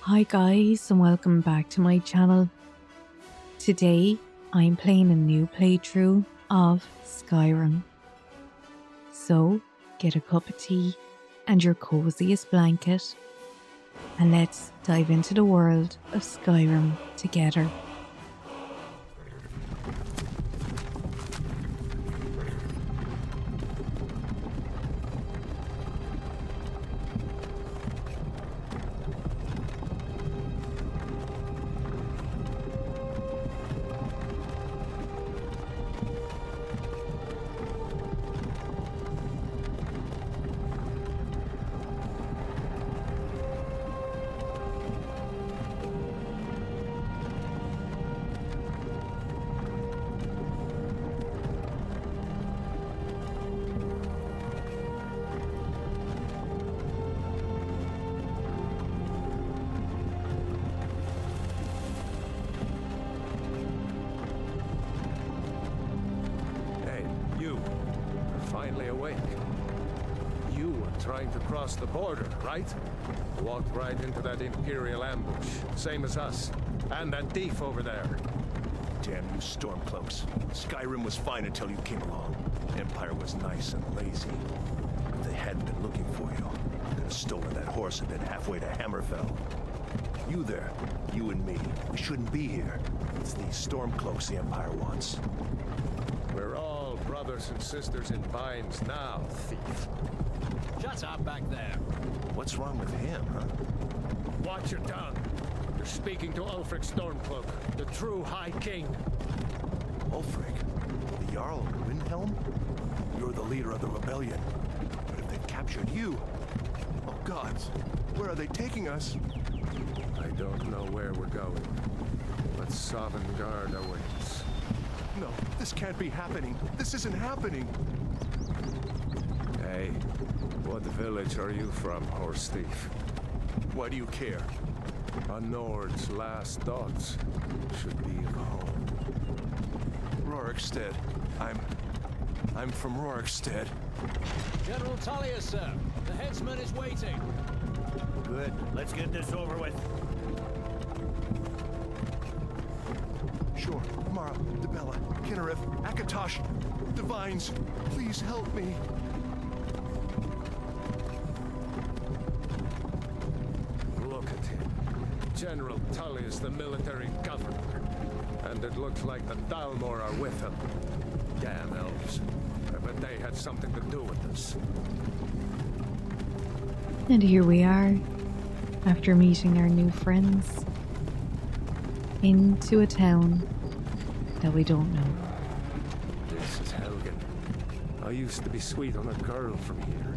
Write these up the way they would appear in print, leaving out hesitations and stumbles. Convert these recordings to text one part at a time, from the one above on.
Hi guys and welcome back to my channel. Today I'm playing a new playthrough of Skyrim. So get a cup of tea and your coziest blanket and let's dive into the world of Skyrim together. Finally awake. You were trying to cross the border, right? Walked right into that Imperial ambush, same as us. And that thief over there. Damn you Stormcloaks. Skyrim was fine until you came along. Empire was nice and lazy. If they hadn't been looking for you, could have stolen that horse and been halfway to Hammerfell. You there, you and me, we shouldn't be here. It's these Stormcloaks the Empire wants. We're all brothers and sisters in binds now, thief. Shut up back there. What's wrong with him, huh? Watch your tongue. You're speaking to Ulfric Stormcloak, the true High King. Ulfric? The Jarl of Windhelm? You're the leader of the rebellion. But if they've captured you... Oh gods, where are they taking us? I don't know where we're going, but Sovngarde awaits. No, this can't be happening. This isn't happening. Hey, what village are you from, horse thief? Why do you care? A Nord's last thoughts should be of home. Rorikstead. I'm from Rorikstead. General Tullius, sir. The headsman is waiting. Good. Let's get this over with. Sure. Mara, Debella, Kinnereth, Akatosh, Divines, please help me. Look at him. General Tullius, the military governor. And it looks like the Dalmor are with him. Damn elves. I bet they had something to do with this. And here we are, after meeting our new friends, into a town that we don't know. This is Helgen. I used to be sweet on a girl from here.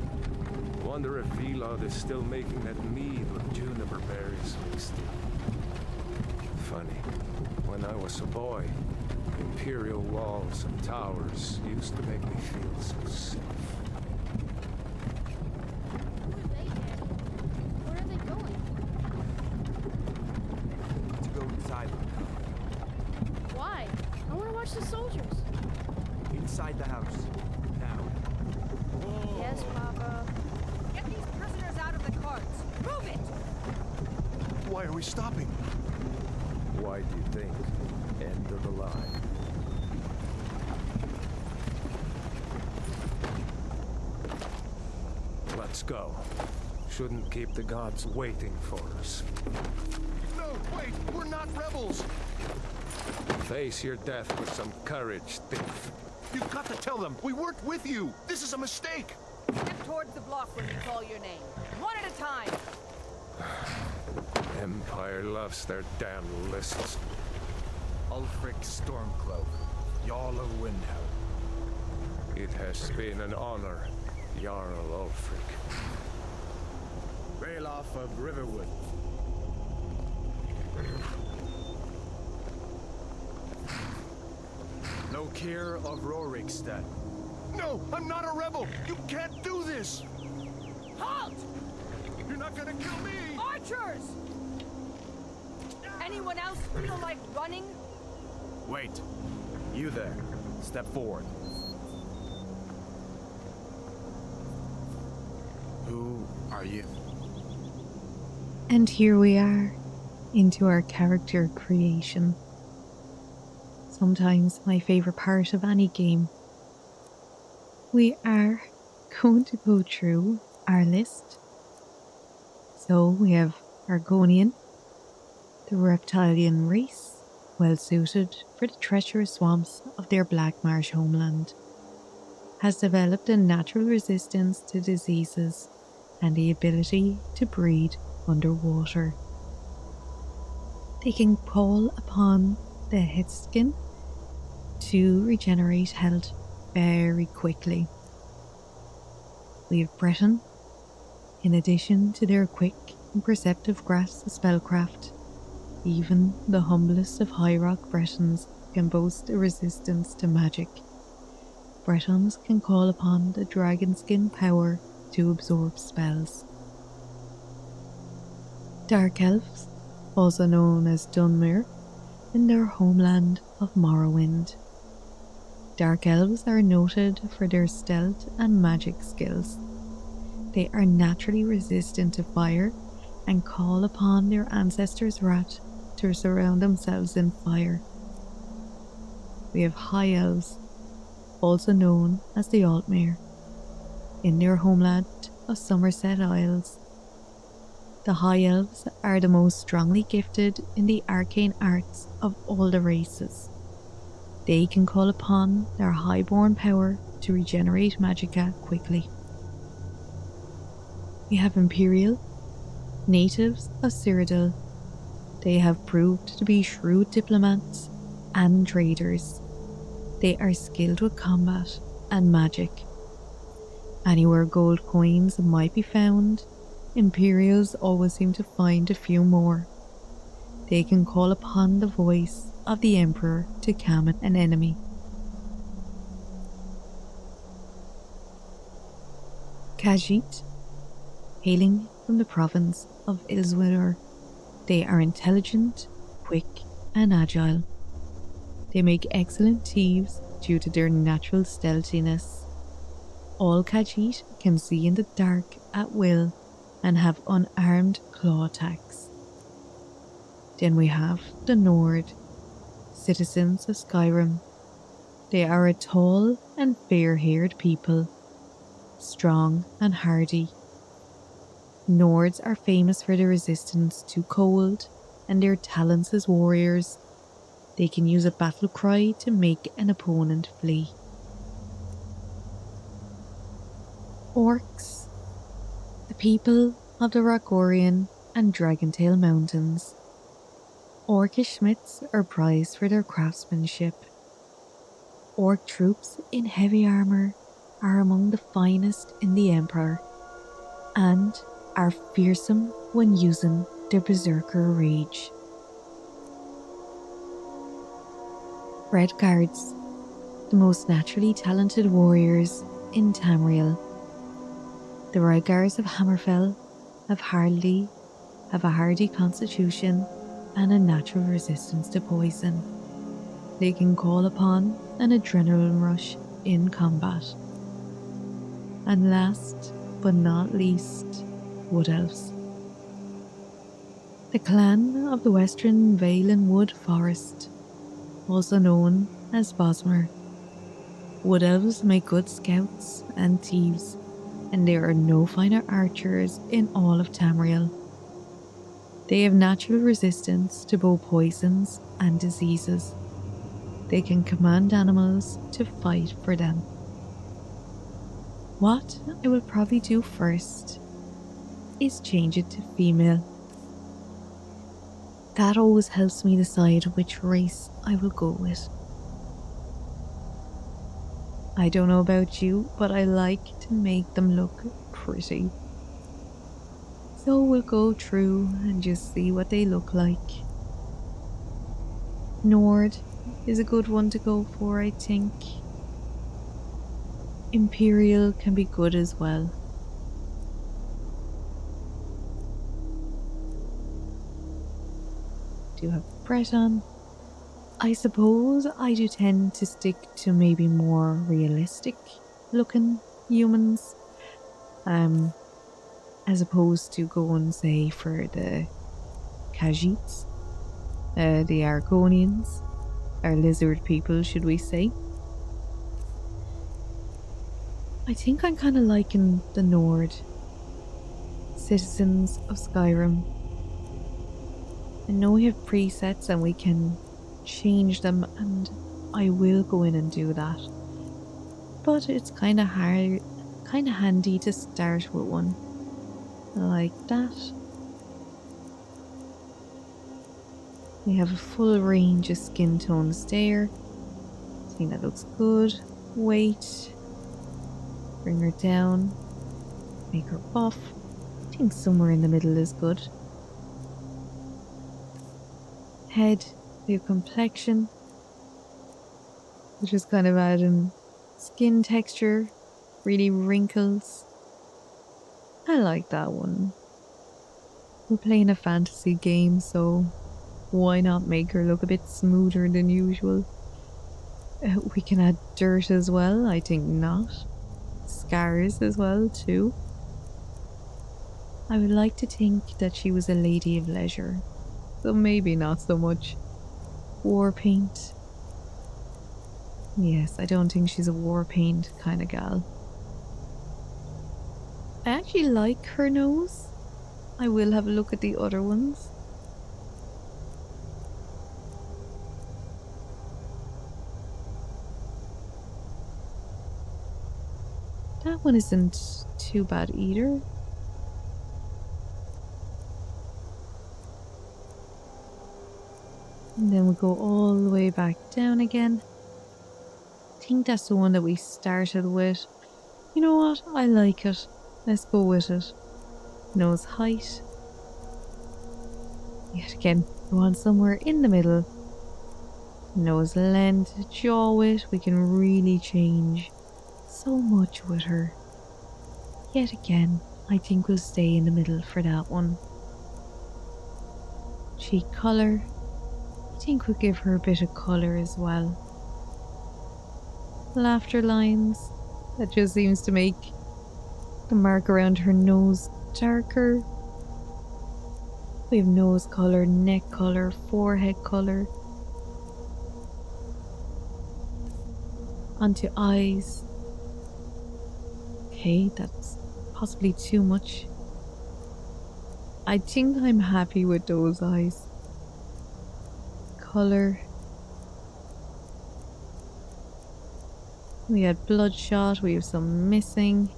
Wonder if Vilod is still making that mead with juniper berries mixed in. Funny, when I was a boy, imperial walls and towers used to make me feel so safe. Where are they going? To go inside. Why? I want to watch the soldiers. Inside the house. Now. Yes, Papa. Get these prisoners out of the carts! Move it! Why are we stopping? Why do you think? End of the line. Let's go. Shouldn't keep the gods waiting for us. No, wait! We're not rebels! Face your death with some courage, thief. You've got to tell them! We weren't with you! This is a mistake! Step towards the block when we call your name. One at a time! Empire loves their damn lists. Ulfric Stormcloak. Jarl of Windhelm. It has been an honor, Jarl Ulfric. Ralof of Riverwood. Lokir of Rorikstead. No! I'm not a rebel! You can't do this! Halt! You're not gonna kill me! Archers! Anyone else feel like running? Wait. You there. Step forward. Who are you? And here we are, into our character creation. Sometimes my favourite part of any game. We are going to go through our list. So we have Argonian, the reptilian race, well suited for the treacherous swamps of their Black Marsh homeland, has developed a natural resistance to diseases and the ability to breed underwater. They can call upon the head skin to regenerate health very quickly. We have Breton. In addition to their quick and perceptive grasp of spellcraft, even the humblest of High Rock Bretons can boast a resistance to magic. Bretons can call upon the dragon skin power to absorb spells. Dark Elves, also known as Dunmer, in their homeland of Morrowind. Dark Elves are noted for their stealth and magic skills. They are naturally resistant to fire and call upon their ancestors' wrath to surround themselves in fire. We have High Elves, also known as the Altmere, in their homeland of Somerset Isles. The High Elves are the most strongly gifted in the arcane arts of all the races. They can call upon their highborn power to regenerate magicka quickly. We have Imperial, natives of Cyrodiil. They have proved to be shrewd diplomats and traders. They are skilled with combat and magic. Anywhere gold coins might be found, Imperials always seem to find a few more. They can call upon the voice of the Emperor to calm an enemy. Khajiit, hailing from the province of Ilswinner. They are intelligent, quick, and agile. They make excellent thieves due to their natural stealthiness. All Khajiit can see in the dark at will and have unarmed claw attacks. Then we have the Nord, citizens of Skyrim. They are a tall and fair-haired people, strong and hardy. Nords are famous for their resistance to cold and their talents as warriors. They can use a battle cry to make an opponent flee. Orcs, the people of the Rogorian and Dragentail Mountains. Orcish smiths are prized for their craftsmanship. Orc troops in heavy armour are among the finest in the Empire, and are fearsome when using their berserker rage. Red Guards, the most naturally talented warriors in Tamriel. The Red Guards of Hammerfell have a hardy constitution and a natural resistance to poison. They can call upon an adrenaline rush in combat. And last but not least, Wood Elves. The clan of the Western Vale and Wood Forest, also known as Bosmer. Wood Elves make good scouts and thieves, and there are no finer archers in all of Tamriel. They have natural resistance to both poisons and diseases. They can command animals to fight for them. What I will probably do first is change it to female. That always helps me decide which race I will go with. I don't know about you, but I like to make them look pretty. So we'll go through and just see what they look like. Nord is a good one to go for, I think. Imperial can be good as well. Do have Breton. I suppose I do tend to stick to maybe more realistic looking humans. as opposed to going, say, for the Khajiits, the Argonians, or lizard people, should we say. I think I'm kind of liking the Nord, citizens of Skyrim. I know we have presets and we can change them, and I will go in and do that. But it's kind of handy to start with one like that. We have a full range of skin tones there. I think that looks good. Weight. Bring her down. Make her buff. I think somewhere in the middle is good. Head. We have complexion, which is kind of adding skin texture. Really wrinkles. I like that one. We're playing a fantasy game, so why not make her look a bit smoother than usual? We can add dirt as well, I think not. Scars as well too. I would like to think that she was a lady of leisure, so maybe not so much. War paint. Yes, I don't think she's a war paint kind of gal. I actually like her nose. I will have a look at the other ones. That one isn't too bad either. And then we go all the way back down again. I think that's the one that we started with. You know what? I like it. Let's go with it. Nose height. Yet again, we want somewhere in the middle. Nose length, jaw width. We can really change so much with her. Yet again, I think we'll stay in the middle for that one. Cheek colour. I think we'll give her a bit of colour as well. Laughter lines. That just seems to make the mark around her nose darker. We have nose colour, neck colour, forehead colour. Onto eyes. Okay, that's possibly too much. I think I'm happy with those eyes. Colour. We had bloodshot, we have some missing.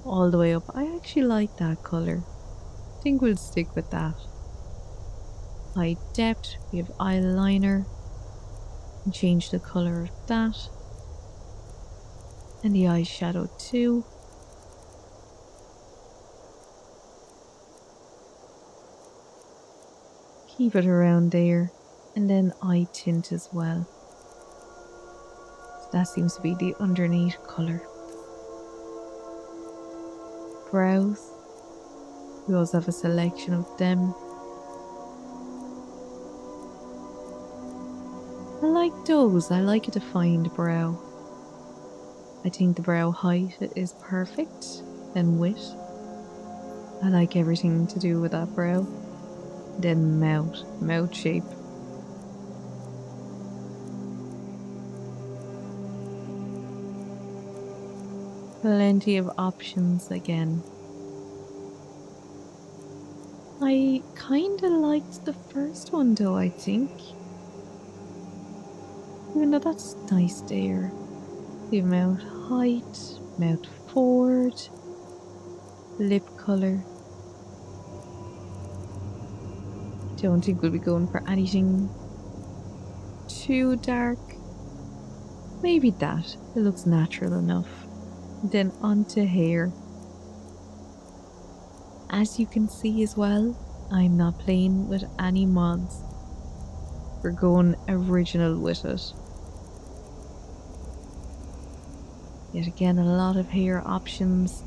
All the way up. I actually like that colour. I think we'll stick with that. Eye depth, we have eyeliner. And change the colour of that. And the eyeshadow too. Keep it around there. And then eye tint as well. So that seems to be the underneath colour. Brows. We also have a selection of them. I like those. I like a defined brow. I think the brow height is perfect and width. I like everything to do with that brow. Then mouth shape. Plenty of options again. I kinda liked the first one though, I think. Even though that's nice there. The mouth height, mouth forward, lip colour. Don't think we'll be going for anything too dark. Maybe that. It looks natural enough. Then onto hair. As you can see as well, I'm not playing with any mods. We're going original with it. Yet again, a lot of hair options.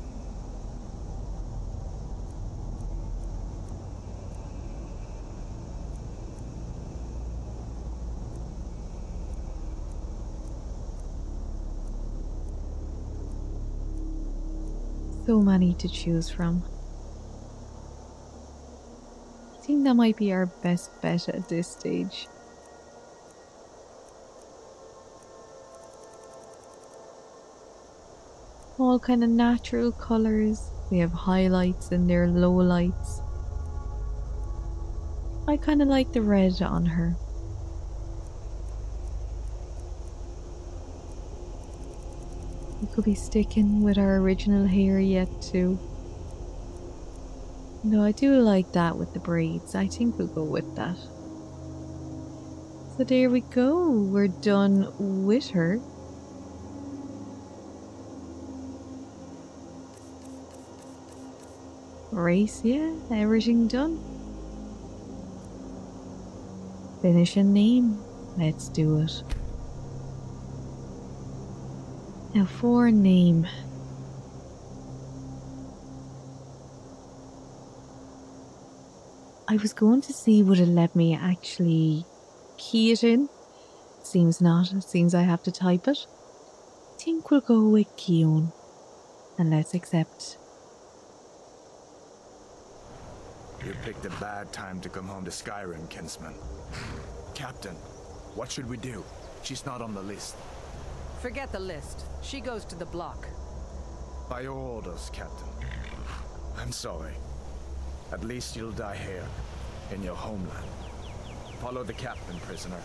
so many to choose from. I think that might be our best bet at this stage. All kind of natural colours. We have highlights and their lowlights. I kind of like the red on her. We could be sticking with our original hair yet too. No, I do like that with the braids. I think we'll go with that. So there we go. We're done with her. Race, yeah, everything done. Finish a name. Let's do it. Now for a name. I was going to see would it let me actually key it in. Seems not. It seems I have to type it. I think we'll go with Keon. And let's accept. You picked a bad time to come home to Skyrim, kinsman. Captain, what should we do? She's not on the list. Forget the list. She goes to the block. By your orders, Captain. I'm sorry. At least you'll die here, in your homeland. Follow the captain, prisoner.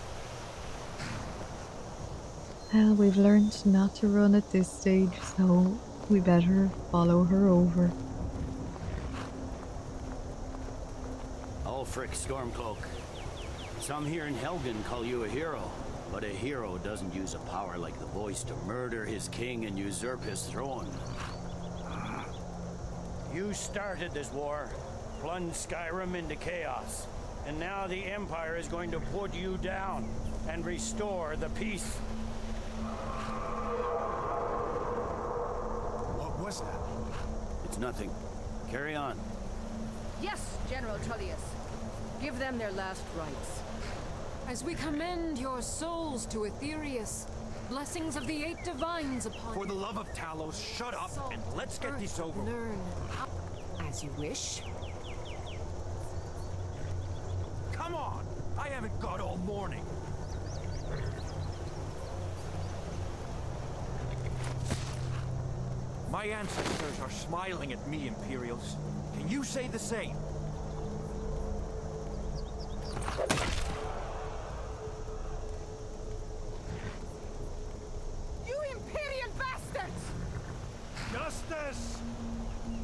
Well, we've learned not to run at this stage, so we better follow her over. Ulfric Stormcloak. Some here in Helgen call you a hero, but a hero doesn't use a power like the voice to murder his king and usurp his throne. You started this war, plunged Skyrim into chaos, and now the Empire is going to put you down and restore the peace. What was that? It's nothing. Carry on. Yes, General Tullius. Give them their last rites. As we commend your souls to Aetherius, blessings of the 8 divines upon For the you. love of Talos, shut up Salt, and let's get earth, this over with. Learn. As you wish. Come on! I haven't got all morning. My ancestors are smiling at me, Imperials. Can you say the same? You Imperial bastards! Justice!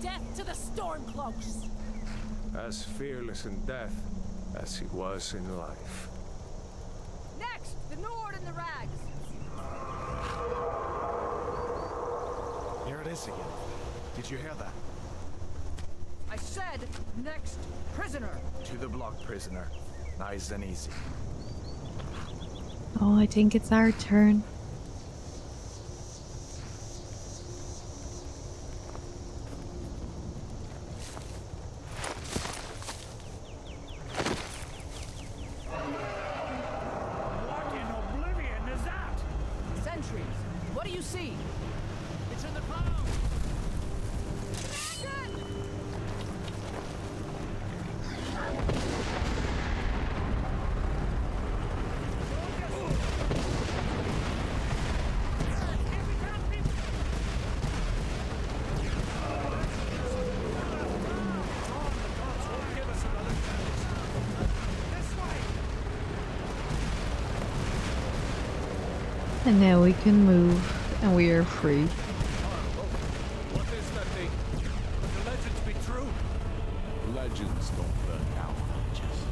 Death to the Stormcloaks! As fearless in death as he was in life. Next, the Nord and the Rags. Here it is again. Did you hear that? I said, next prisoner. To the block, prisoner. Nice and easy. Oh, I think it's our turn. What in oblivion is that? Sentries, what do you see? It's in the clouds! And now we can move, and we are free. What is that thing? Could the legends be true? Legends don't burn out, just.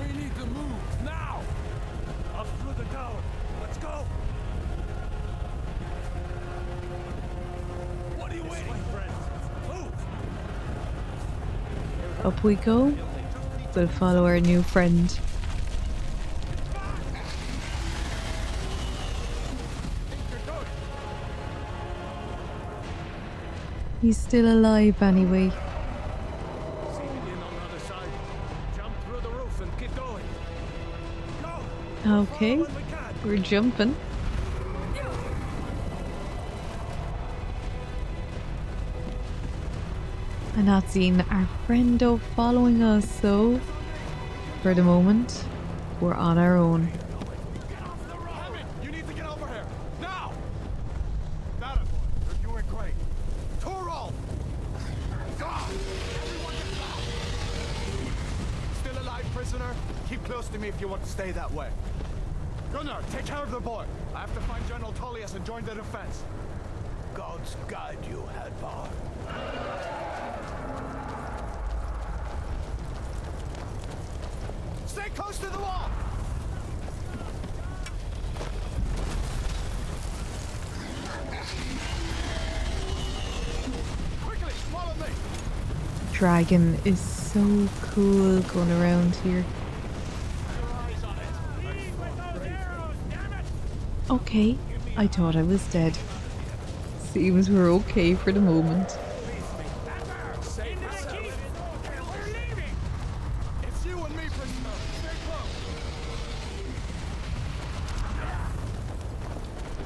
We need to move now! Up through the tower. Let's go! What are you waiting for? Move! Up we go. We'll follow our new friend. He's still alive anyway. See me in on the other side. Jump through the roof and keep going. Go! Okay, When we can. we're jumping. I'm not seeing our friendo following us, so for the moment, we're on our own. Get off the road! You need to get over here! Now! That boy, you're doing great. Toro! God! Everyone get down! Still alive, prisoner? Keep close to me if you want to stay that way. Gunnar, take care of the boy. I have to find General Tullius and join the defense. Gods guide you, Hadvar. Stay close to the wall! Quickly, follow me! Dragon is so cool going around here. Okay, I thought I was dead. Seems we're okay for the moment. It's you and me, prisoner. Stay close.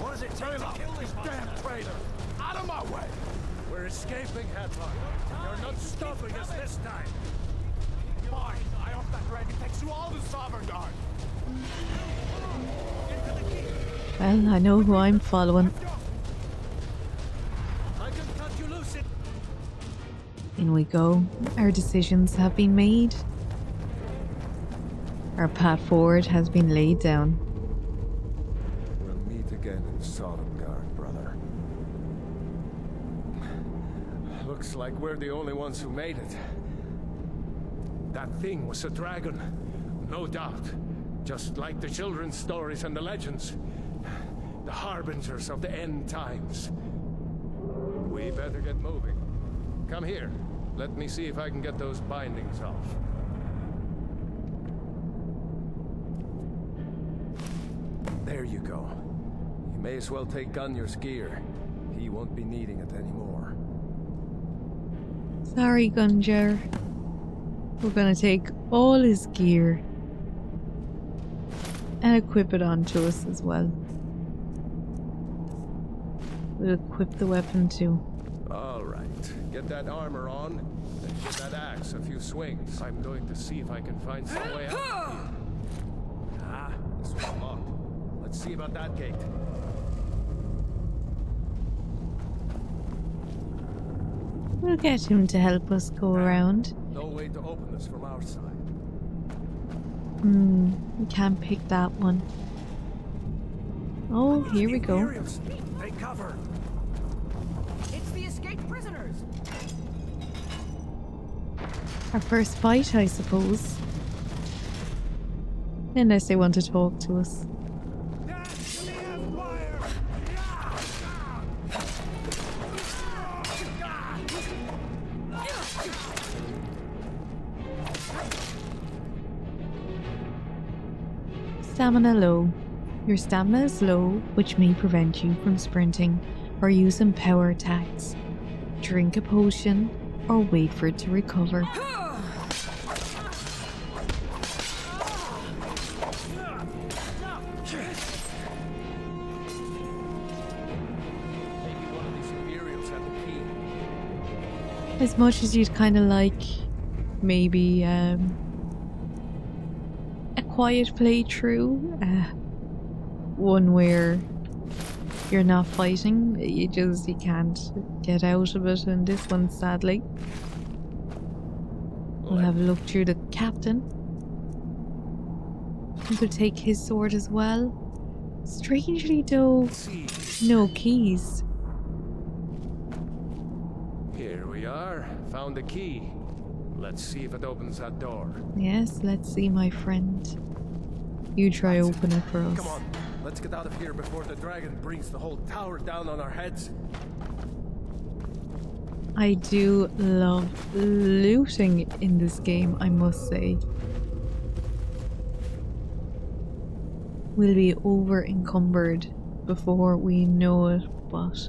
What does it take to kill this Damn traitor! Out of my way! We're escaping, Hadvar. You're not stopping us this time. Fine, I hope that dragon takes you all to Sovngarde. Well, I know who I'm following. I can cut you loose. In we go. Our decisions have been made. Our path forward has been laid down. We'll meet again in Sovngarde, brother. Looks like we're the only ones who made it. That thing was a dragon, no doubt. Just like the children's stories and the legends. The harbingers of the end times. We better get moving. Come here. Let me see if I can get those bindings off. There you go. You may as well take Gunnar's gear. He won't be needing it anymore. Sorry, Gunjar. We're gonna take all his gear and equip it onto us as well. We'll equip the weapon too. All right. Get that armor on, and give that axe a few swings. I'm going to see if I can find some way out. Ah, this one's locked. Let's see about that gate. We'll get him to help us go around. No way to open this from our side. We can't pick that one. Oh, here we go. Take cover. It's the escaped prisoners. Our first fight, I suppose. Unless they want to talk to us. Stamina low. Your stamina is low, which may prevent you from sprinting or using power attacks. Drink a potion or wait for it to recover. As much as you'd kind of like maybe a quiet playthrough, one where you're not fighting, you can't get out of it, and this one, sadly. We'll have a look through the captain. You could take his sword as well. Strangely though, no keys. Here we are. Found the key. Let's see if it opens that door. Yes, let's see, my friend. You try open it for us. Come on, let's get out of here before the dragon brings the whole tower down on our heads. I do love looting in this game, I must say. We'll be over encumbered before we know it, but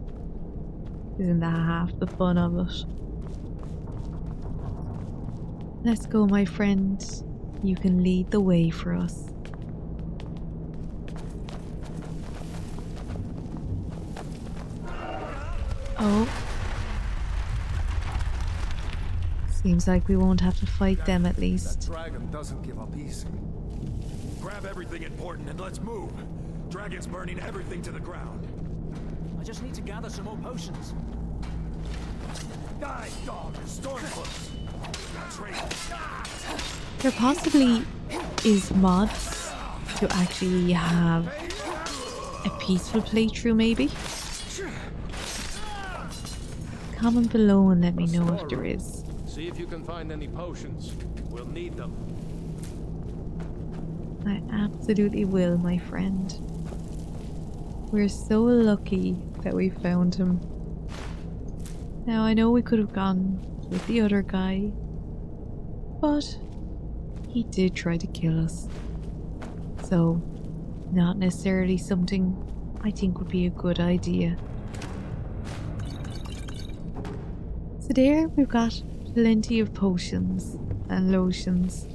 isn't that half the fun of it? Let's go, my friend. You can lead the way for us. Oh. Seems like we won't have to fight them at That least. dragon doesn't give up easy. Grab everything important and let's move. Dragon's burning everything to the ground. I just need to gather some more potions. Die, dog! Stormcloaks! Traitor! There possibly is mods to actually have a peaceful playthrough, maybe? Comment below and let me know if there is. See if you can find any potions. We'll need them. I absolutely will, my friend. We're so lucky that we found him. Now, I know we could have gone with the other guy, but he did try to kill us. So, not necessarily something I think would be a good idea. So there we've got plenty of potions and lotions.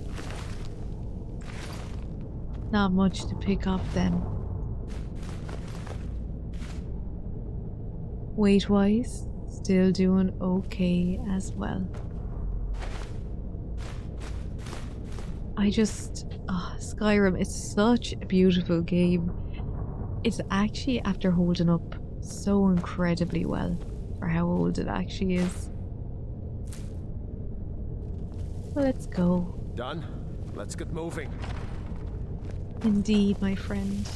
Not much to pick up then. Weight-wise, still doing okay as well. Skyrim, it's such a beautiful game. It's actually, after holding up so incredibly well for how old it actually is. Well, let's go. Done? Let's get moving. Indeed, my friend.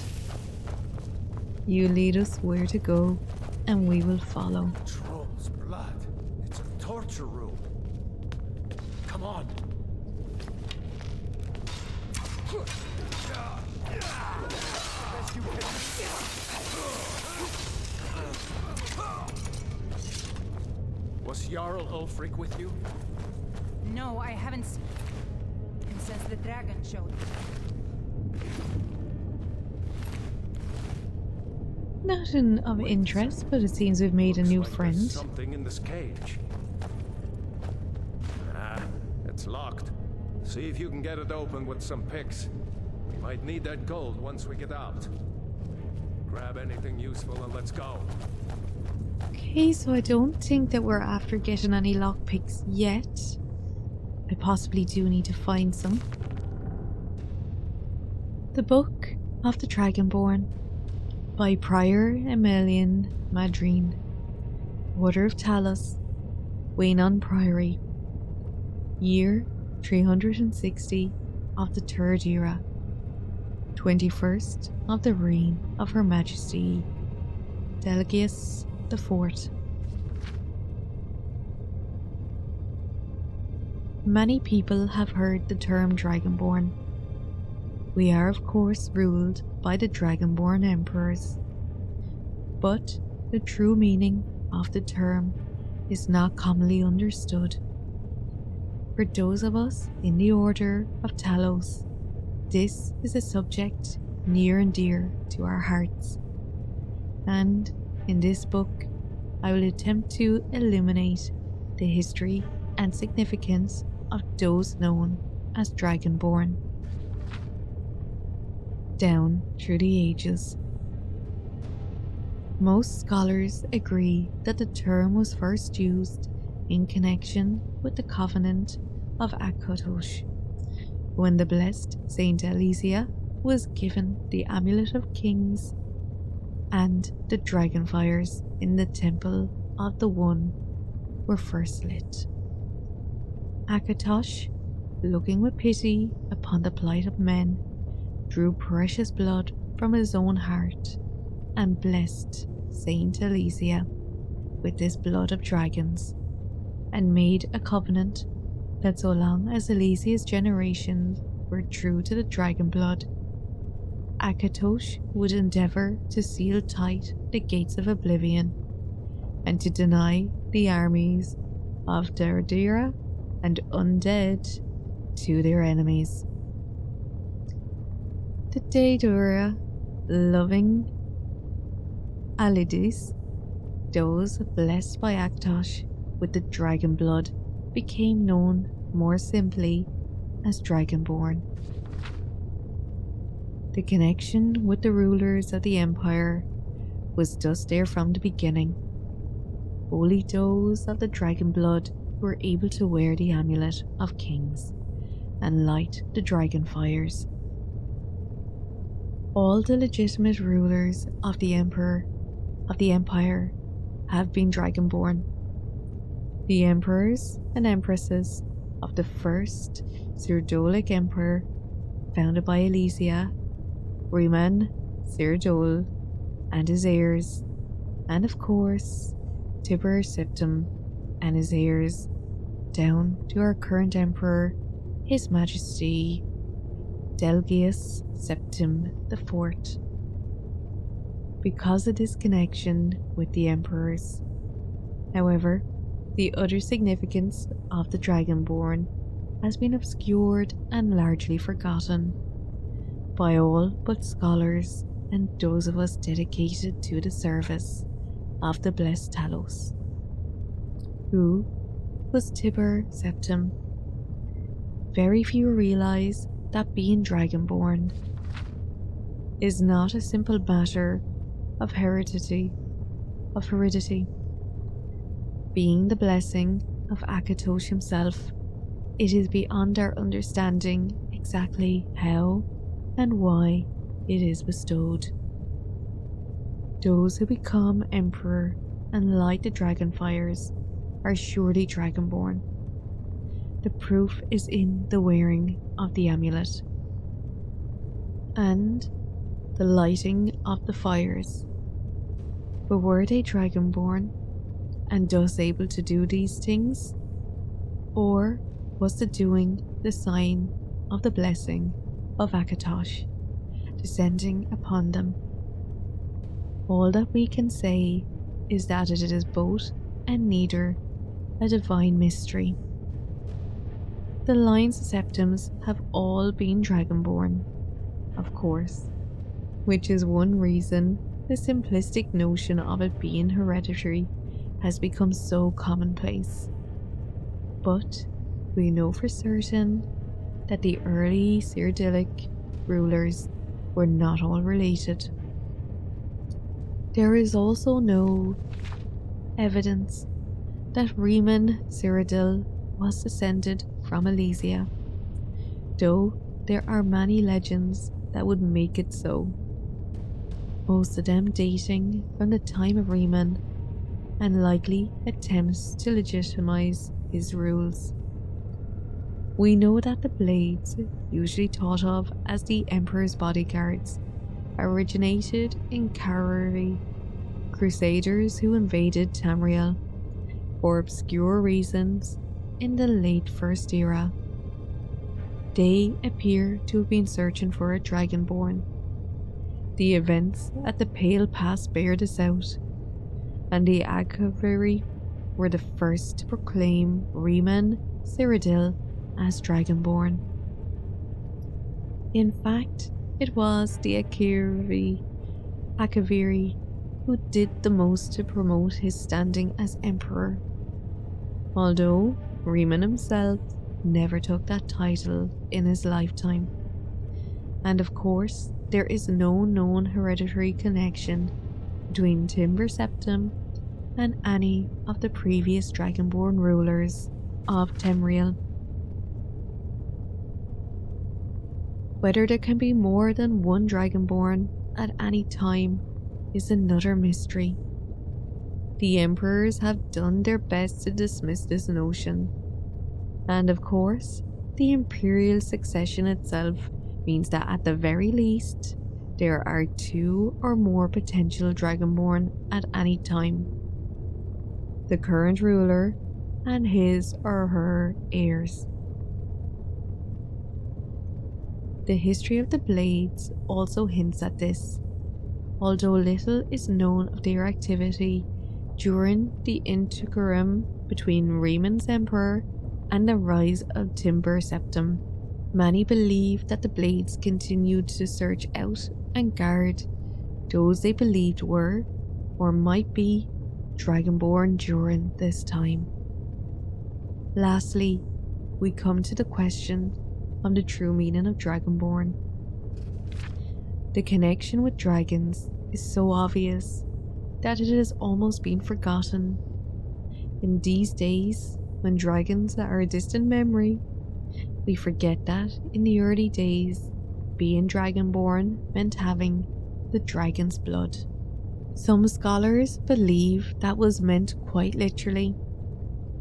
You lead us where to go, and we will follow. Troll's blood. It's a torture room. Come on. Was Jarl Ulfric with you? No, I haven't seen him since the dragon showed. Nothing of interest, but it seems we've made a new Looks like friend. there's something in this cage. Ah, it's locked. See if you can get it open with some picks. We might need that gold once we get out. Grab anything useful and let's go. Okay, so I don't think that we're after getting any lockpicks yet. I possibly do need to find some. The Book of the Dragonborn by Prior Emelian Madrine, Order of Talos, Waynon Priory, Year 360 of the Third Era, 21st of the reign of Her Majesty Delegius IV. Many people have heard the term Dragonborn. We are of course ruled by the Dragonborn Emperors, but the true meaning of the term is not commonly understood. For those of us in the Order of Talos, this is a subject near and dear to our hearts, and in this book I will attempt to illuminate the history and significance of those known as Dragonborn down through the ages. Most scholars agree that the term was first used in connection with the Covenant of Akatosh, when the blessed Saint Alesia was given the Amulet of Kings and the dragonfires in the Temple of the One were first lit. Akatosh, looking with pity upon the plight of men, drew precious blood from his own heart and blessed Saint Alesia with this blood of dragons, and made a covenant that so long as Alesia's generations were true to the dragon blood, Akatosh would endeavour to seal tight the gates of oblivion and to deny the armies of Dardira and undead to their enemies. The Daedura, loving Alidis, those blessed by Akatosh with the dragon blood, became known more simply as Dragonborn. The connection with the rulers of the Empire was thus there from the beginning. Only those of the dragon blood were able to wear the amulet of kings and light the dragon fires. All the legitimate rulers of the empire have been dragonborn. The emperors and empresses of the first Cyrdolic Empire, founded by Alesia, Riemann, Cyrdol, and his heirs, and of course, Tiber Septim and his heirs, down to our current emperor, His Majesty Delgius Septim IV. Because of this connection with the emperors. However, the utter significance of the Dragonborn has been obscured and largely forgotten by all but scholars and those of us dedicated to the service of the blessed Talos. Who was Tiber Septim? Very few realize that being Dragonborn is not a simple matter of heredity. Being the blessing of Akatosh himself, it is beyond our understanding exactly how and why it is bestowed. Those who become emperor and light the dragon fires are surely Dragonborn. The proof is in the wearing of the amulet and the lighting of the fires. But were they Dragonborn and thus able to do these things? Or was the doing the sign of the blessing of Akatosh descending upon them? All that we can say is that it is both and neither a divine mystery. The lines of Septims have all been Dragonborn, of course, which is one reason the simplistic notion of it being hereditary has become so commonplace. But we know for certain that the early Cyrdilic rulers were not all related. There is also no evidence that Riemann Cyrodiil was descended from Alesia, though there are many legends that would make it so, most of them dating from the time of Riemann and likely attempts to legitimize his rules. We know that the blades, usually thought of as the Emperor's bodyguards, originated in Carrari, crusaders who invaded Tamriel for obscure reasons in the late First Era. They appear to have been searching for a Dragonborn. The events at the Pale Pass bear this out, and the Agaviri were the first to proclaim Riemann Cyrodiil as Dragonborn. In fact, it was the Akaviri who did the most to promote his standing as emperor, although Riemann himself never took that title in his lifetime. And of course, there is no known hereditary connection between Tiber Septim and any of the previous Dragonborn rulers of Tamriel. Whether there can be more than one Dragonborn at any time is another mystery. The emperors have done their best to dismiss this notion, and of course, the imperial succession itself means that at the very least, there are 2 or more potential Dragonborn at any time. The current ruler and his or her heirs. The history of the Blades also hints at this, although little is known of their activity during the interim between Riemann's emperor and the rise of Tiber Septim. Many believe that the Blades continued to search out and guard those they believed were, or might be, Dragonborn during this time. Lastly, we come to the question of the true meaning of Dragonborn. The connection with dragons is so obvious that it has almost been forgotten. In these days, when dragons are a distant memory, we forget that in the early days, being dragonborn meant having the dragon's blood. Some scholars believe that was meant quite literally,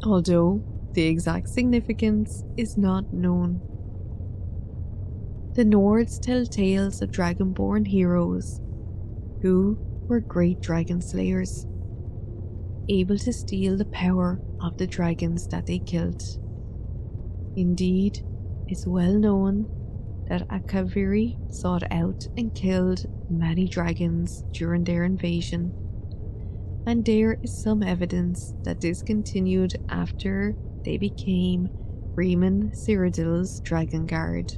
although the exact significance is not known. The Nords tell tales of dragonborn heroes who were great dragon slayers, able to steal the power of the dragons that they killed. Indeed, it's well known that Akaviri sought out and killed many dragons during their invasion, and there is some evidence that this continued after they became Riemann Cyrodiil's Dragon Guard.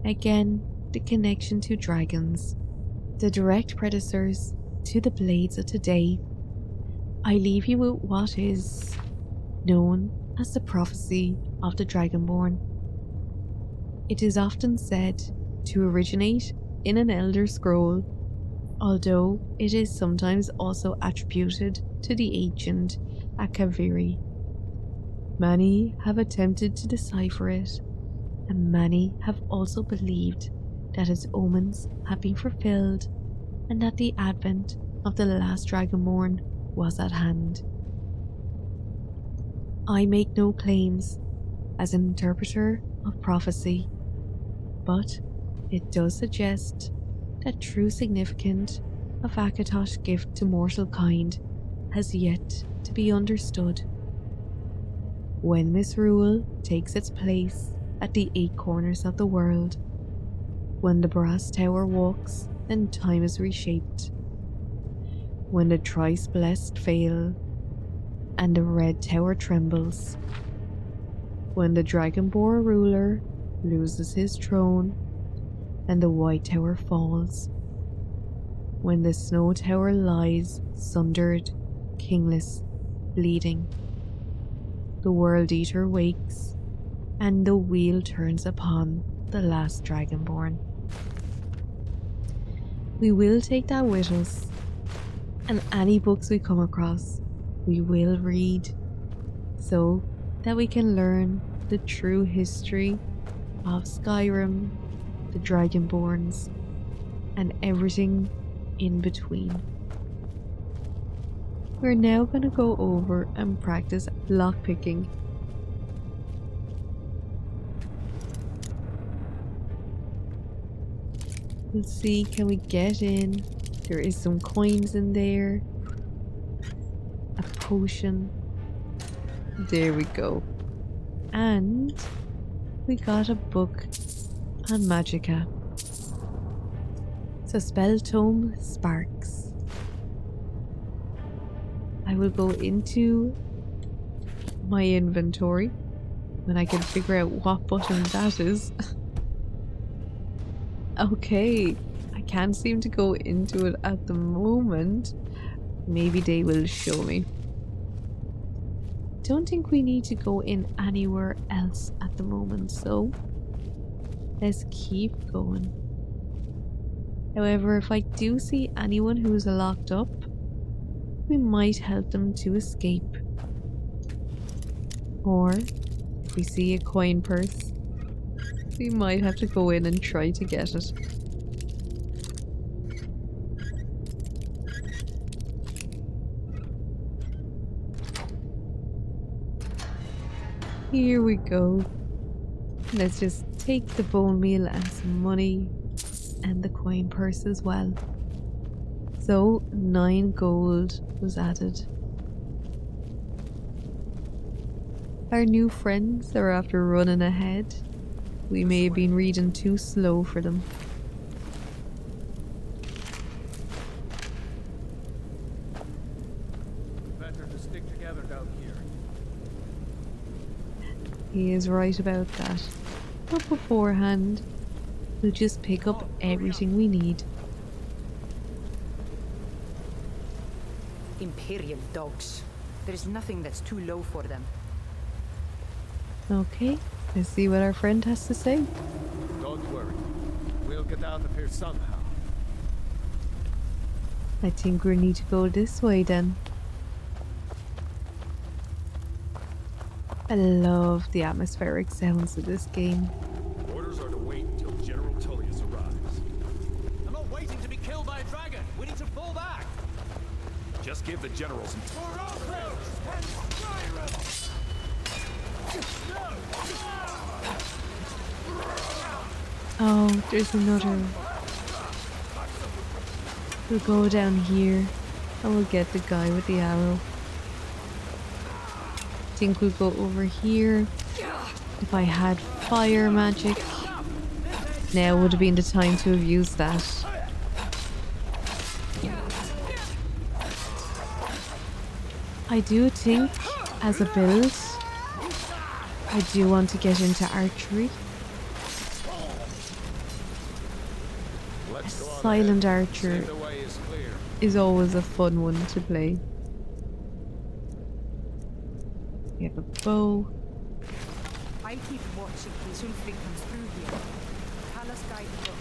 Again, the connection to dragons, the direct predecessors to the blades of today. I leave you with what is known as the prophecy of the Dragonborn. It is often said to originate in an Elder Scroll, although it is sometimes also attributed to the ancient Akaviri. Many have attempted to decipher it, and many have also believed that its omens have been fulfilled and that the advent of the last Dragonborn was at hand. I make no claims as an interpreter of prophecy, but it does suggest that true significance of Akatosh's gift to mortal kind has yet to be understood. When misrule takes its place at the 8 corners of the world, when the brass tower walks and time is reshaped, when the thrice blessed fail and the red tower trembles, when the Dragonborn ruler loses his throne and the white tower falls, when the snow tower lies sundered, kingless, bleeding, the World Eater wakes and the wheel turns upon the last Dragonborn. We will take that with us, and any books we come across we will read, so that we can learn the true history of Skyrim, the Dragonborns, and everything in between. We're now going to go over and practice lockpicking. We'll see, can we get in? There is some coins in there. A potion. There we go. And we got a book on Magicka. So spell tome sparks. I will go into my inventory when I can figure out what button that is. Okay, I can't seem to go into it at the moment. Maybe they will show me. Don't think we need to go in anywhere else at the moment, so let's keep going. However, if I do see anyone who's locked up, we might help them to escape. Or if we see a coin purse, we might have to go in and try to get it. Here we go. Let's just take the bone meal and some money and the coin purse as well. So 9 gold was added. Our new friends are after running ahead. We may have been reading too slow for them. Better to stick together down here. He is right about that. But beforehand, we'll just pick up everything we need. Imperial dogs. There is nothing that's too low for them. Okay, let's see what our friend has to say. Don't worry. We'll get out of here somehow. I think we need to go this way then. I love the atmospheric sounds of this game. Orders are to wait until General Tullius arrives. I'm not waiting to be killed by a dragon. We need to fall back. Just give the generals some Oh, there's another. We'll go down here and we'll get the guy with the arrow. I think we'll go over here. If I had fire magic, now would have been the time to have used that. I do think, as a build, I do want to get into archery. A silent archer is always a fun one to play. We have a bow. I keep watching till something comes through here. Palace guide book.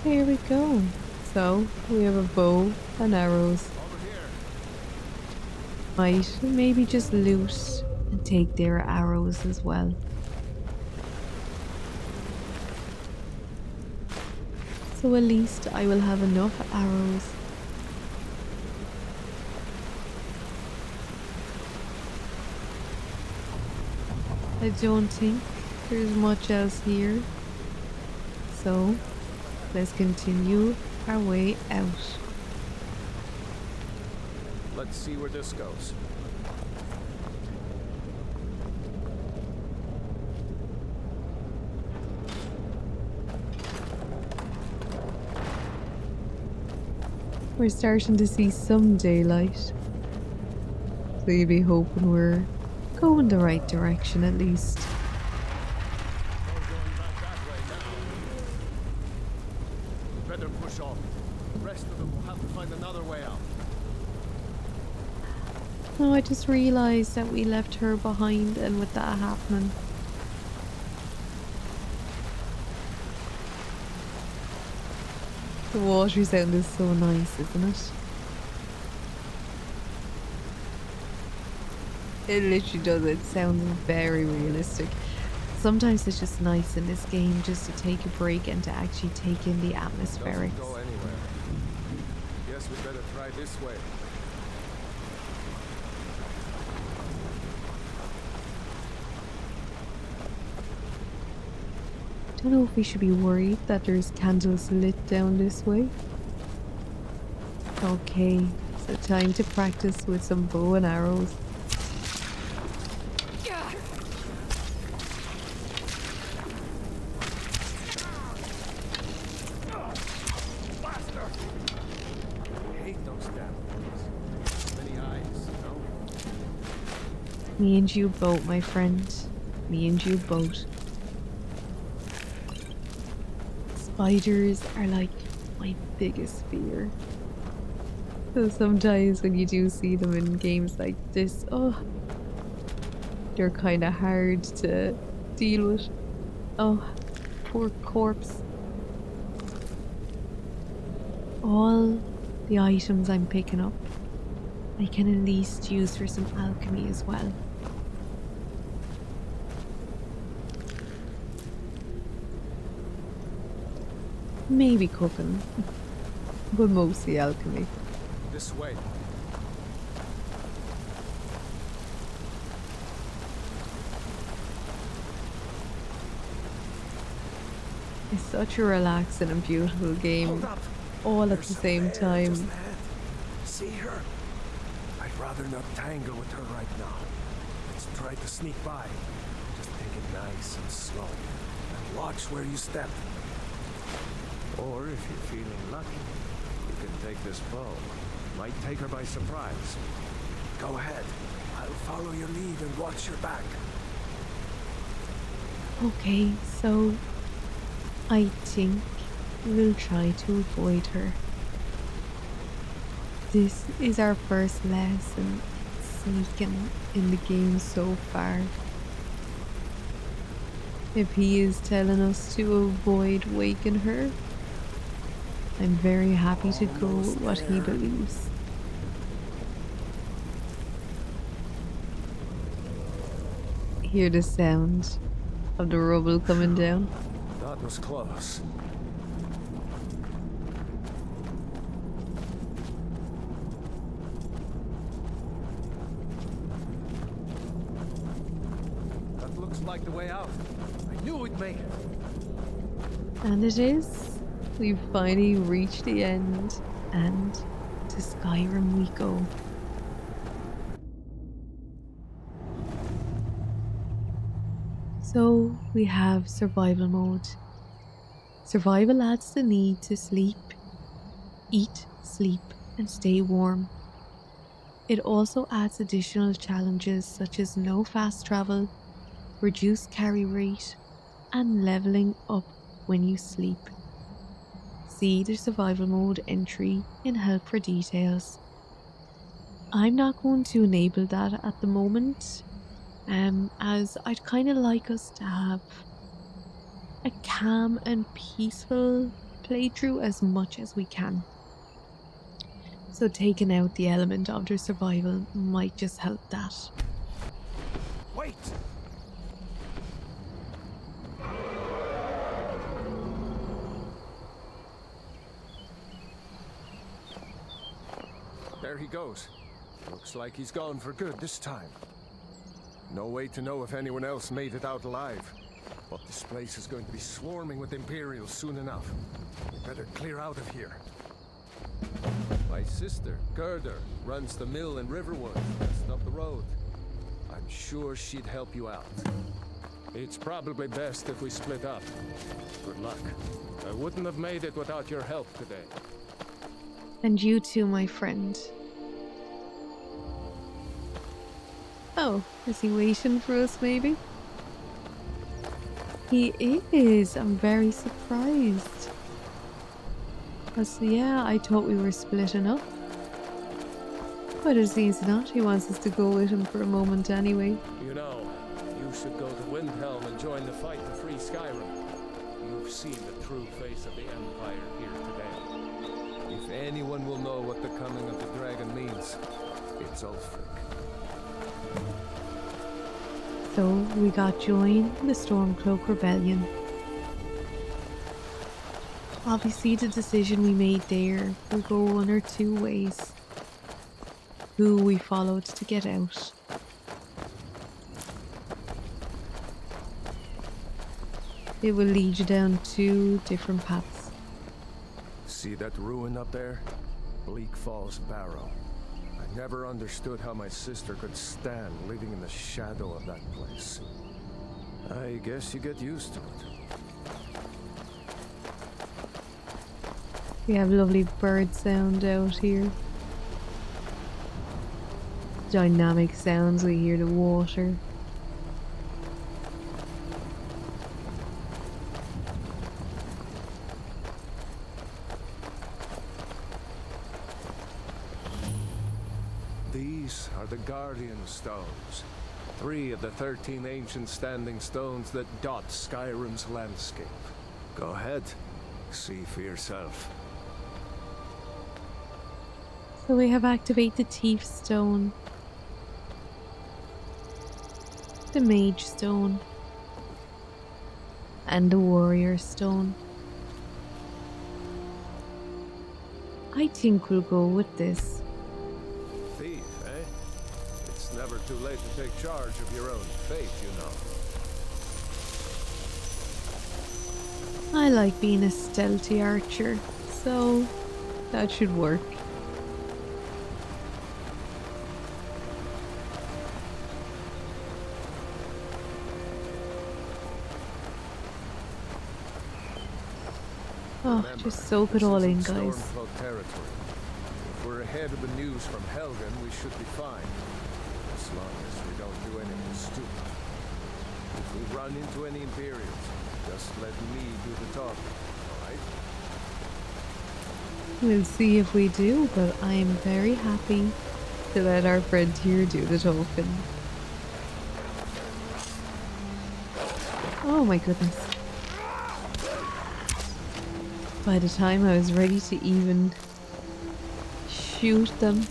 Here we go. So, we have a bow and arrows. Might maybe just loot and take their arrows as well. So at least I will have enough arrows. I don't think there's much else here. So let's continue our way out. Let's see where this goes. We're starting to see some daylight. So you'll be hoping we're going the right direction at least. Better push on. The rest of them will have to find another way out. No, I just realised that we left her behind, and with that happening, the water sound is so nice, isn't it? It literally does. It sounds very realistic. Sometimes it's just nice in this game just to take a break and to actually take in the atmospherics. Doesn't go anywhere. Guess we better try this way. Don't know if we should be worried that there's candles lit down this way. Okay, so time to practice with some bow and arrows. Me and you both, my friend. Me and you both. Spiders are like my biggest fear. So sometimes when you do see them in games like this, oh, they're kind of hard to deal with. Oh, poor corpse. All the items I'm picking up, I can at least use for some alchemy as well. Maybe cooking, but mostly alchemy. This way. It's such a relaxing and beautiful game, all at the same time. See her? I'd rather not tangle with her right now. Let's try to sneak by. Just take it nice and slow. And watch where you step. Or if you're feeling lucky, you can take this bow. Might take her by surprise. Go ahead. I'll follow your lead and watch your back. Okay, so I think we'll try to avoid her. This is our first lesson sneaking in the game so far. If he is telling us to avoid waking her, I'm very happy to go with what he believes. Hear the sound of the rubble coming down. That was close. That looks like the way out. I knew we'd make it. And it is. We've finally reached the end, and to Skyrim we go. So we have survival mode. Survival adds the need to sleep, eat, sleep, and stay warm. It also adds additional challenges such as no fast travel, reduced carry rate, and leveling up when you sleep. See the survival mode entry in help for details. I'm not going to enable that at the moment, as I'd kind of like us to have a calm and peaceful playthrough as much as we can. So taking out the element of the survival might just help that. Wait! There he goes. Looks like he's gone for good this time. No way to know if anyone else made it out alive. But this place is going to be swarming with Imperials soon enough. We better clear out of here. My sister, Gerda, runs the mill in Riverwood, just up the road. I'm sure she'd help you out. It's probably best if we split up. Good luck. I wouldn't have made it without your help today. And you too, my friend. Oh, is he waiting for us maybe? He is. I'm very surprised. Because yeah, I thought we were splitting up. But it seems not. He wants us to go with him for a moment anyway. You know, you should go to Windhelm and join the fight to free Skyrim. You've seen the true face of the Empire here today. If anyone will know what the coming of the dragon means, it's Ulfric. So we got joined the Stormcloak Rebellion. Obviously the decision we made there will go one or two ways. Who we followed to get out. It will lead you down two different paths. See that ruin up there? Bleak Falls Barrow. I never understood how my sister could stand living in the shadow of that place. I guess you get used to it. We have lovely bird sound out here. Dynamic sounds, we hear the water. These are the Guardian Stones. 3 of the 13 ancient standing stones that dot Skyrim's landscape. Go ahead, see for yourself. So we have activate the Thief Stone, the Mage Stone, and the Warrior Stone. I think we'll go with this. Thief, eh? It's never too late to take charge of your own fate, you know. I like being a stealthy archer, so that should work. Oh, Remember, just soak it this all in, isn't guys. Stormcloak territory. If we're ahead of the news from Helgen, we should be fine. As long as we don't do anything stupid. If we run into any Imperials, just let me do the talking, alright? We'll see if we do, but I am very happy to let our friend here do the talking. Oh my goodness. By the time I was ready to even shoot them,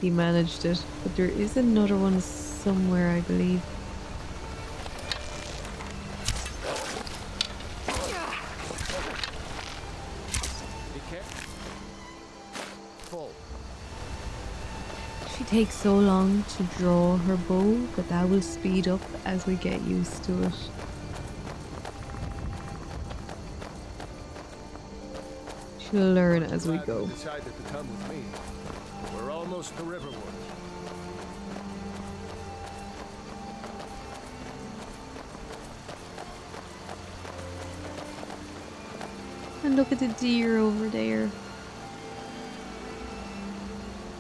he managed it. But there is another one somewhere, I believe. She takes so long to draw her bow, but that will speed up as we get used to it. She'll learn as we go. Decided to come with me. We're almost to Riverwood. And look at the deer over there.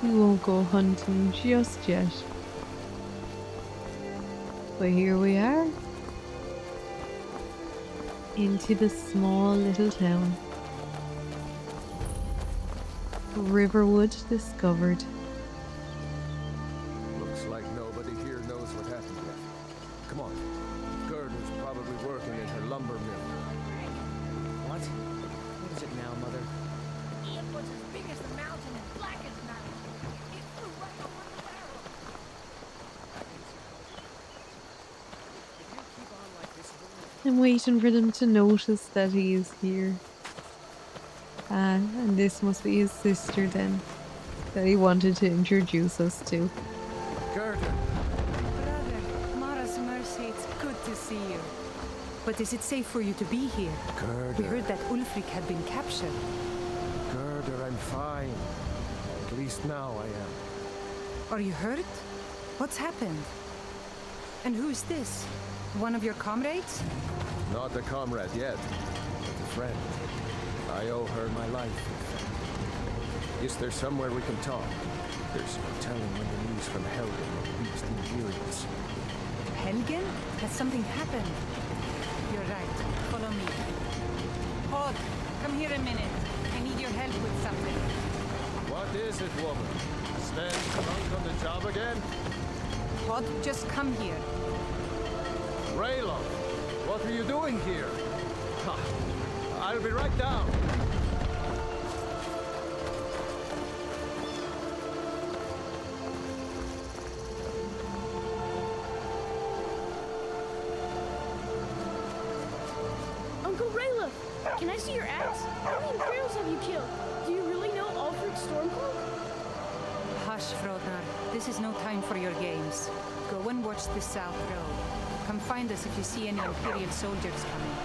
We won't go hunting just yet. But here we are. Into the small little town. Riverwood discovered. Looks like nobody here knows what happened yet. Come on. Gerda's probably working in her lumber mill. What? What is it now, Mother? It was as big as the mountain and black as night. It flew right over the barrel. If you keep on like this, I'm waiting for them to notice that he is here. And this must be his sister then, that he wanted to introduce us to. Gerda! Brother, Mara's mercy, it's good to see you. But is it safe for you to be here? Gerda. We heard that Ulfric had been captured. Gerda, I'm fine. At least now I am. Are you hurt? What's happened? And who is this? One of your comrades? Not a comrade yet, but a friend. I owe her my life. Is there somewhere we can talk? There's no telling when the news from Helgen will reach the Imperials. Helgen? Has something happened? You're right. Follow me. Hod, come here a minute. I need your help with something. What is it, woman? Sven drunk on the job again? Hod, just come here. Raylo, what are you doing here? Ha! I'll be right down. Uncle Rayla, can I see your axe? How many Imperials have you killed? Do you really know Ulfric's Stormcloak? Hush, Frodnar. This is no time for your games. Go and watch the South Road. Come find us if you see any Imperial soldiers coming.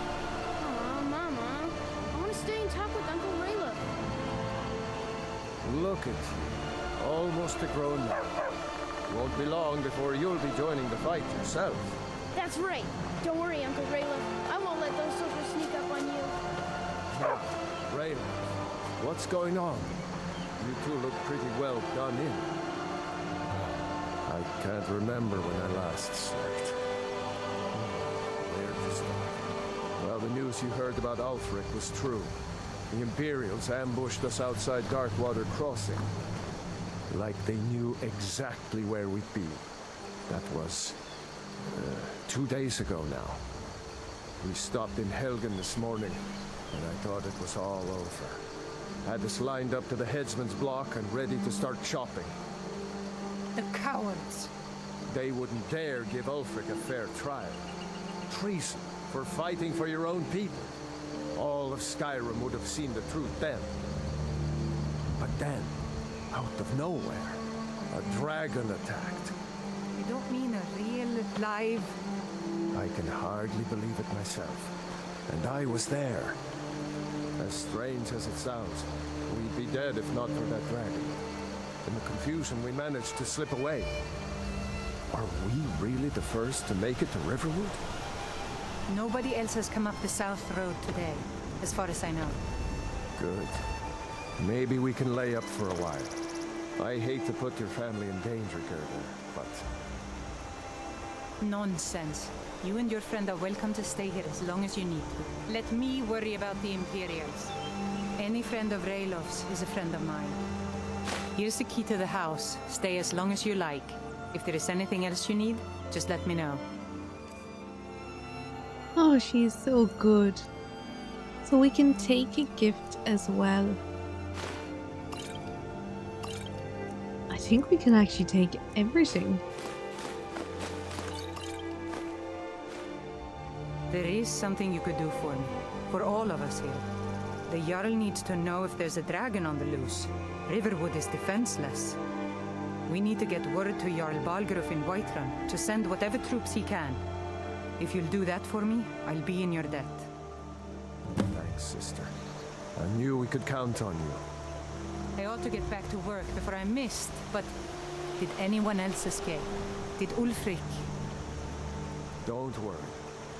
Aw, Mama. I want to stay and talk with Uncle Rayla. Look at you. Almost a grown man. Won't be long before you'll be joining the fight yourself. That's right. Don't worry, Uncle Rayla. I won't let those soldiers sneak up on you. Now, Raylo, what's going on? You two look pretty well done in. I can't remember when I last slept. Where to start? Well, the news you heard about Ulfric was true. The Imperials ambushed us outside Darkwater Crossing. Like they knew exactly where we'd be. That was 2 days ago now. We stopped in Helgen this morning, and I thought it was all over. Had us lined up to the headsman's block and ready to start chopping. The cowards. They wouldn't dare give Ulfric a fair trial. Treason for fighting for your own people. All of Skyrim would have seen the truth then. But then, out of nowhere, a dragon attacked. You don't mean a real, live... I can hardly believe it myself. And I was there. As strange as it sounds, we'd be dead if not for that dragon. In the confusion, we managed to slip away. Are we really the first to make it to Riverwood? Nobody else has come up the South Road today, as far as I know. Good. Maybe we can lay up for a while. I hate to put your family in danger, Gerda, but... Nonsense. You and your friend are welcome to stay here as long as you need to. Let me worry about the Imperials. Any friend of Raylof's is a friend of mine. Here's the key to the house. Stay as long as you like. If there is anything else you need, just let me know. Oh, she's so good. So we can take a gift as well. I think we can actually take everything. There is something you could do for me. For all of us here. The Jarl needs to know if there's a dragon on the loose. Riverwood is defenseless. We need to get word to Jarl Balgruuf in Whiterun to send whatever troops he can. If you'll do that for me, I'll be in your debt. Thanks, sister. I knew we could count on you. I ought to get back to work before I'm missed, but did anyone else escape? Did Ulfric? Don't worry.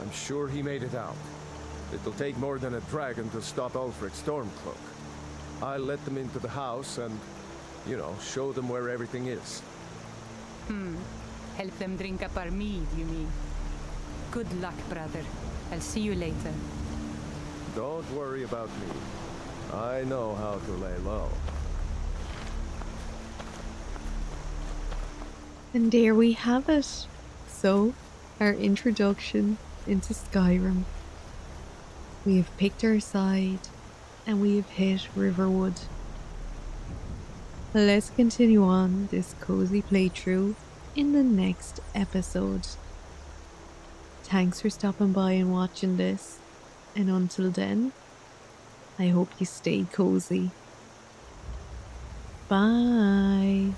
I'm sure he made it out. It'll take more than a dragon to stop Ulfric's Stormcloak. I'll let them into the house and, you know, show them where everything is. Help them drink up our mead, you mean? Good luck, brother. I'll see you later. Don't worry about me. I know how to lay low. And there we have it. So, our introduction into Skyrim. We have picked our side, and we have hit Riverwood. Let's continue on this cozy playthrough in the next episode. Thanks for stopping by and watching this, and until then, I hope you stay cozy. Bye.